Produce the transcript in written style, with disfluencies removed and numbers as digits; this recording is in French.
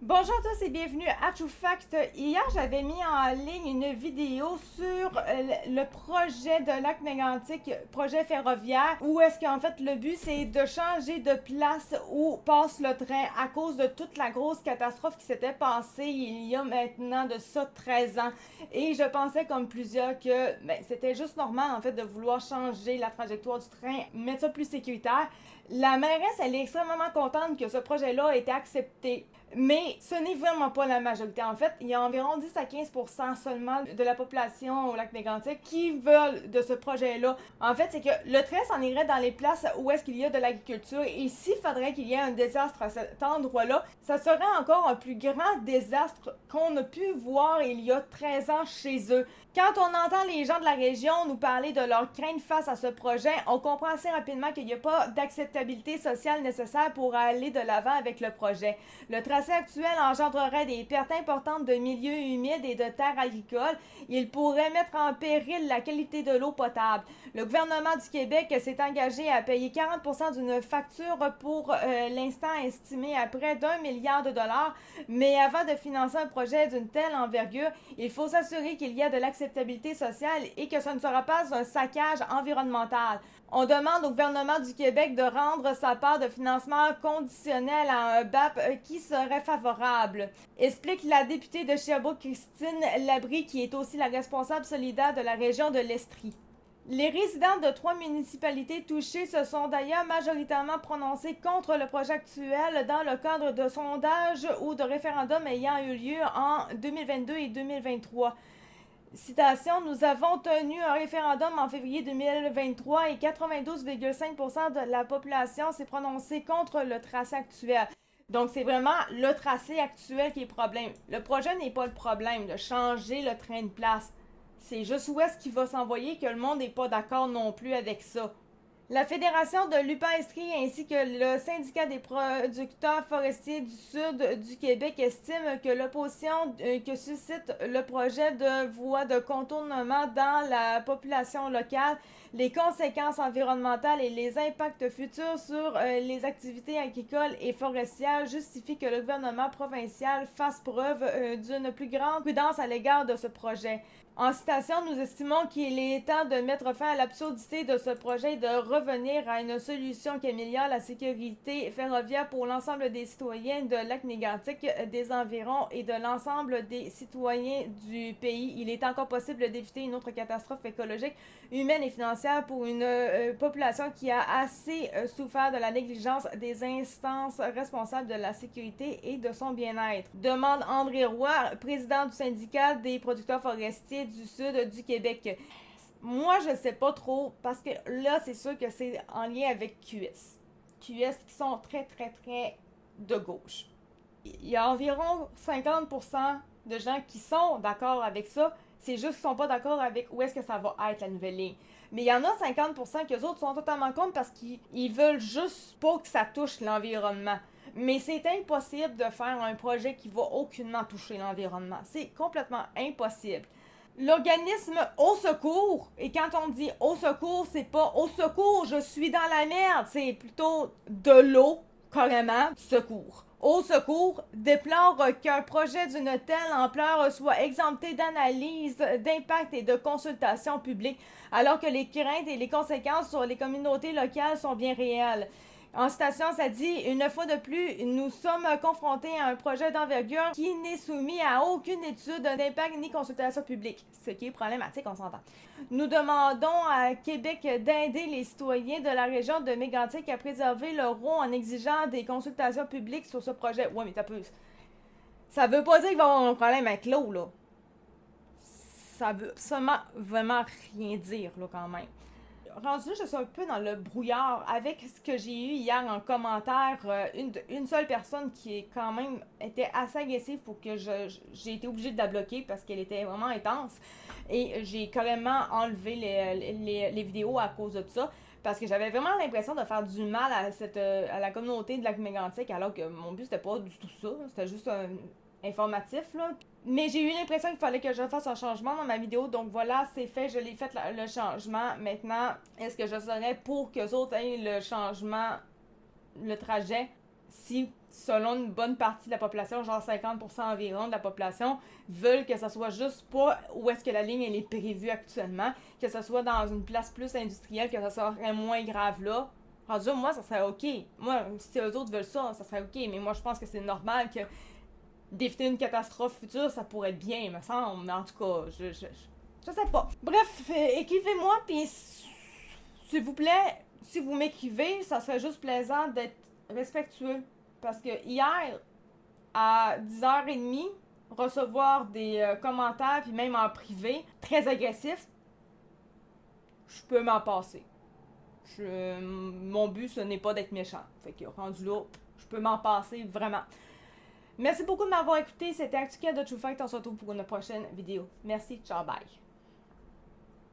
Bonjour à tous et bienvenue à True Fact. Hier, j'avais mis en ligne une vidéo sur le projet de lac mégantic, projet ferroviaire, où est-ce qu'en fait le but c'est de changer de place où passe le train à cause de toute la grosse catastrophe qui s'était passée il y a maintenant de ça 13 ans. Et je pensais comme plusieurs que c'était juste normal en fait de vouloir changer la trajectoire du train, mettre ça plus sécuritaire. La mairesse, elle est extrêmement contente que ce projet-là ait été accepté. Mais ce n'est vraiment pas la majorité. En fait, il y a environ 10 à 15% seulement de la population au lac mégantic qui veulent de ce projet-là. En fait, c'est que le train s'en irait dans les places où est-ce qu'il y a de l'agriculture. Et s'il faudrait qu'il y ait un désastre à cet endroit-là, ça serait encore un plus grand désastre qu'on a pu voir il y a 13 ans chez eux. Quand on entend les gens de la région nous parler de leurs craintes face à ce projet, on comprend assez rapidement qu'il n'y a pas d'acceptabilité sociale nécessaire pour aller de l'avant avec le projet. Le tracé actuel engendrerait des pertes importantes de milieux humides et de terres agricoles. Il pourrait mettre en péril la qualité de l'eau potable. Le gouvernement du Québec s'est engagé à payer 40% d'une facture pour l'instant estimée à près d'1 milliard de dollars, mais avant de financer un projet d'une telle envergure, il faut s'assurer qu'il y a de l'acceptabilité sociale et que ce ne sera pas un saccage environnemental. On demande au gouvernement du Québec de rendre sa part de financement conditionnel à un BAP qui serait favorable, explique la députée de Sherbrooke Christine Labrie, qui est aussi la responsable solidaire de la région de l'Estrie. Les résidents de 3 municipalités touchées se sont d'ailleurs majoritairement prononcés contre le projet actuel dans le cadre de sondages ou de référendums ayant eu lieu en 2022 et 2023. Citation, nous avons tenu un référendum en février 2023 et 92,5% de la population s'est prononcée contre le tracé actuel. Donc, c'est vraiment le tracé actuel qui est le problème. Le projet n'est pas le problème de changer le train de place. C'est juste où est-ce qu'il va s'envoyer que le monde n'est pas d'accord non plus avec ça. La Fédération de Lupin-Estrie ainsi que le syndicat des producteurs forestiers du sud du Québec estiment que l'opposition que suscite le projet de voie de contournement dans la population locale, les conséquences environnementales et les impacts futurs sur les activités agricoles et forestières justifient que le gouvernement provincial fasse preuve d'une plus grande prudence à l'égard de ce projet. En citation, nous estimons qu'il est temps de mettre fin à l'absurdité de ce projet et de revenir à une solution qui améliore la sécurité ferroviaire pour l'ensemble des citoyens de Lac-Mégantic, des environs et de l'ensemble des citoyens du pays. Il est encore possible d'éviter une autre catastrophe écologique, humaine et financière pour une population qui a assez souffert de la négligence des instances responsables de la sécurité et de son bien-être. Demande André Roy, président du syndicat des producteurs forestiers du sud du Québec. Moi, je sais pas trop, parce que là, c'est sûr que c'est en lien avec QS. QS qui sont très, très, très de gauche. Il y a environ 50% de gens qui sont d'accord avec ça, c'est juste qu'ils sont pas d'accord avec où est-ce que ça va être la nouvelle ligne. Mais il y en a 50% que les autres sont totalement contre parce qu'ils veulent juste pas que ça touche l'environnement. Mais c'est impossible de faire un projet qui va aucunement toucher l'environnement. C'est complètement impossible. L'organisme Au Secours, et quand on dit Au Secours, c'est pas Au Secours, je suis dans la merde, c'est plutôt de l'eau, carrément, secours. Au Secours déplore qu'un projet d'une telle ampleur soit exempté d'analyse, d'impact et de consultation publique, alors que les craintes et les conséquences sur les communautés locales sont bien réelles. En citation, ça dit « Une fois de plus, nous sommes confrontés à un projet d'envergure qui n'est soumis à aucune étude d'impact ni consultation publique. » Ce qui est problématique, on s'entend. Nous demandons à Québec d'aider les citoyens de la région de Mégantic à préserver leur eau en exigeant des consultations publiques sur ce projet. Ouais, mais ça veut pas dire qu'il va y avoir un problème avec l'eau, là. Ça veut absolument vraiment rien dire, là, quand même. Rendu, je suis un peu dans le brouillard avec ce que j'ai eu hier en commentaire. Une seule personne qui est quand même était assez agressive pour que j'ai été obligée de la bloquer parce qu'elle était vraiment intense. Et j'ai carrément enlevé les vidéos à cause de ça. Parce que j'avais vraiment l'impression de faire du mal à la communauté de Lac-Mégantic, alors que mon but c'était pas du tout ça. C'était juste informatif, là. Mais j'ai eu l'impression qu'il fallait que je fasse un changement dans ma vidéo. Donc voilà, c'est fait, je l'ai fait le changement. Maintenant, est-ce que je serais pour qu'eux autres aient le changement, le trajet? si, selon une bonne partie de la population, genre 50% environ de la population, veulent que ça soit juste pas où est-ce que la ligne elle est prévue actuellement, que ça soit dans une place plus industrielle, que ça serait moins grave là. Rendu là, moi, ça serait OK. Moi, si eux autres veulent ça, ça serait OK. Mais moi, je pense que c'est normal que d'éviter une catastrophe future, ça pourrait être bien, me semble. Mais en tout cas, je sais pas. Bref, écrivez-moi, puis s'il vous plaît, si vous m'écrivez, ça serait juste plaisant d'être respectueux. Parce que hier, à 10h30, recevoir des commentaires, puis même en privé, très agressifs, je peux m'en passer. Mon but, ce n'est pas d'être méchant. Fait que rendu là, je peux m'en passer vraiment. Merci beaucoup de m'avoir écouté. C'était ActuCat de True Fact. On se retrouve pour une prochaine vidéo. Merci. Ciao, bye.